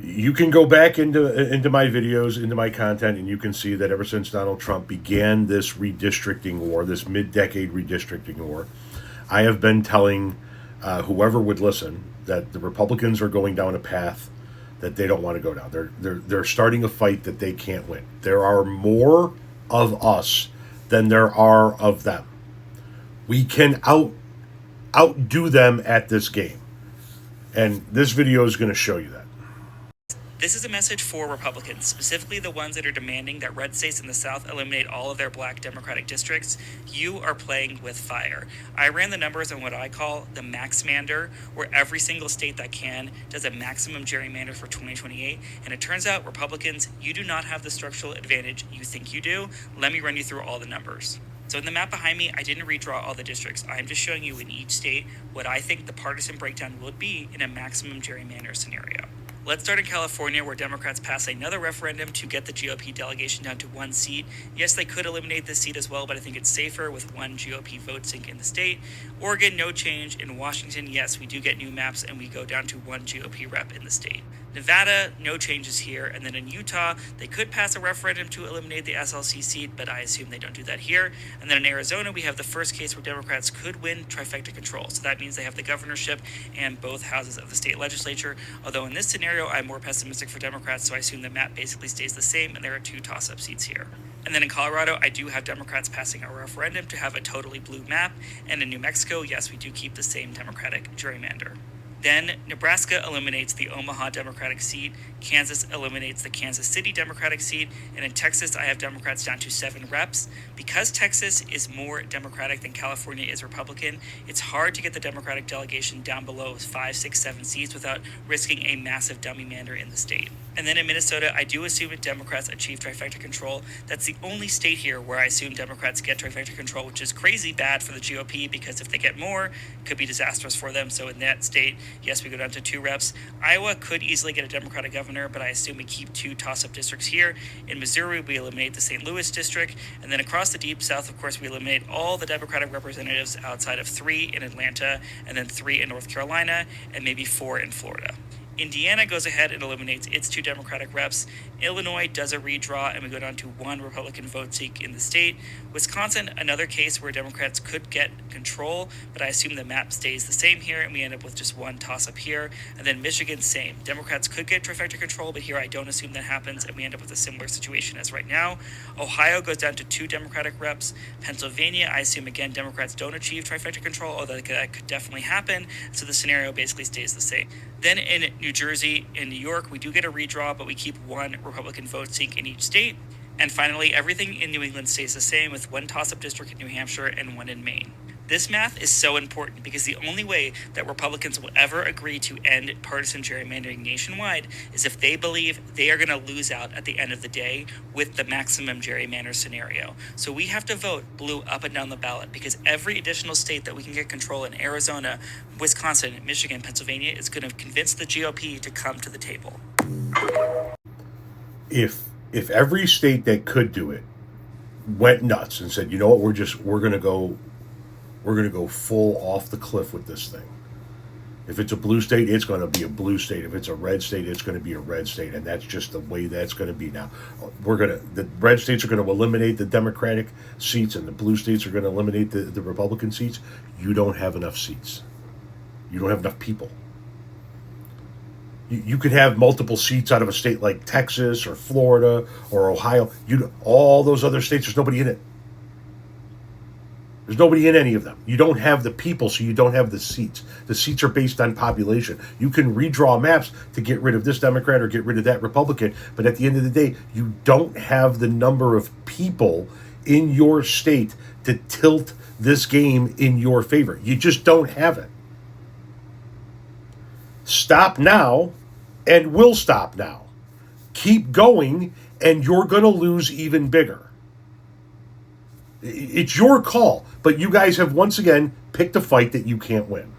You can go back into my videos, into my content, and you can see that ever since Donald Trump began this redistricting war, this mid-decade redistricting war, I have been telling whoever would listen that the Republicans are going down a path that they don't want to go down. They're starting a fight that they can't win. There are more of us than there are of them. We can outdo them at this game, and this video is going to show you that. This is a message for Republicans, specifically the ones that are demanding that red states in the South eliminate all of their black Democratic districts. You are playing with fire. I ran the numbers on what I call the Maxmander, where every single state that can does a maximum gerrymander for 2028. And it turns out, Republicans, you do not have the structural advantage you think you do. Let me run you through all the numbers. So in the map behind me, I didn't redraw all the districts. I'm just showing you in each state what I think the partisan breakdown would be in a maximum gerrymander scenario. Let's start in California, where Democrats pass another referendum to get the GOP delegation down to one seat. Yes, they could eliminate this seat as well, but I think it's safer with one GOP vote sink in the state. Oregon, no change. In Washington, yes, we do get new maps and we go down to one GOP rep in the state. Nevada, no changes here. And then in Utah, they could pass a referendum to eliminate the SLC seat, but I assume they don't do that here. And then in Arizona, we have the first case where Democrats could win trifecta control. So that means they have the governorship and both houses of the state legislature. Although in this scenario, I'm more pessimistic for Democrats, so I assume the map basically stays the same, and there are two toss-up seats here. And then in Colorado, I do have Democrats passing a referendum to have a totally blue map. And in New Mexico, yes, we do keep the same Democratic gerrymander. Then Nebraska eliminates the Omaha Democratic seat, Kansas eliminates the Kansas City Democratic seat, and in Texas I have Democrats down to 7 reps. Because Texas is more Democratic than California is Republican, it's hard to get the Democratic delegation down below 5, 6, 7 seats without risking a massive dummy mander in the state. And then in Minnesota, I do assume that Democrats achieve trifecta control. That's the only state here where I assume Democrats get trifecta control, which is crazy bad for the GOP because if they get more, it could be disastrous for them. So in that state, yes, we go down to 2 reps. Iowa could easily get a Democratic governor, but I assume we keep 2 toss-up districts here. In Missouri, we eliminate the St. Louis district. And then across the Deep South, of course, we eliminate all the Democratic representatives outside of 3 in Atlanta, and then 3 in North Carolina, and maybe 4 in Florida. Indiana goes ahead and eliminates its 2 Democratic reps. Illinois does a redraw, and we go down to 1 Republican vote seek in the state. Wisconsin, another case where Democrats could get control, but I assume the map stays the same here, and we end up with just 1 toss-up here. And then Michigan, same. Democrats could get trifecta control, but here I don't assume that happens, and we end up with a similar situation as right now. Ohio goes down to 2 Democratic reps. Pennsylvania, I assume, again, Democrats don't achieve trifecta control, although that could definitely happen, so the scenario basically stays the same. Then in New Jersey and New York, we do get a redraw, but we keep 1 Republican vote sink in each state. And finally, everything in New England stays the same with 1 toss-up district in New Hampshire and 1 in Maine. This math is so important because the only way that Republicans will ever agree to end partisan gerrymandering nationwide is if they believe they are going to lose out at the end of the day with the maximum gerrymander scenario. So we have to vote blue up and down the ballot because every additional state that we can get control in, Arizona, Wisconsin, Michigan, Pennsylvania, is going to convince the GOP to come to the table. If every state that could do it went nuts and said, you know what, we're going to go full off the cliff with this thing. If it's a blue state, it's going to be a blue state. If it's a red state, it's going to be a red state, and that's just the way that's going to be now. The red states are going to eliminate the Democratic seats, and the blue states are going to eliminate the Republican seats. You don't have enough seats. You don't have enough people. You could have multiple seats out of a state like Texas or Florida or Ohio. All those other states, there's nobody in it. There's nobody in any of them. You don't have the people, so you don't have the seats. The seats are based on population. You can redraw maps to get rid of this Democrat or get rid of that Republican, but at the end of the day, you don't have the number of people in your state to tilt this game in your favor. You just don't have it. Stop now, and we'll stop now. Keep going, and you're going to lose even bigger. It's your call, but you guys have once again picked a fight that you can't win.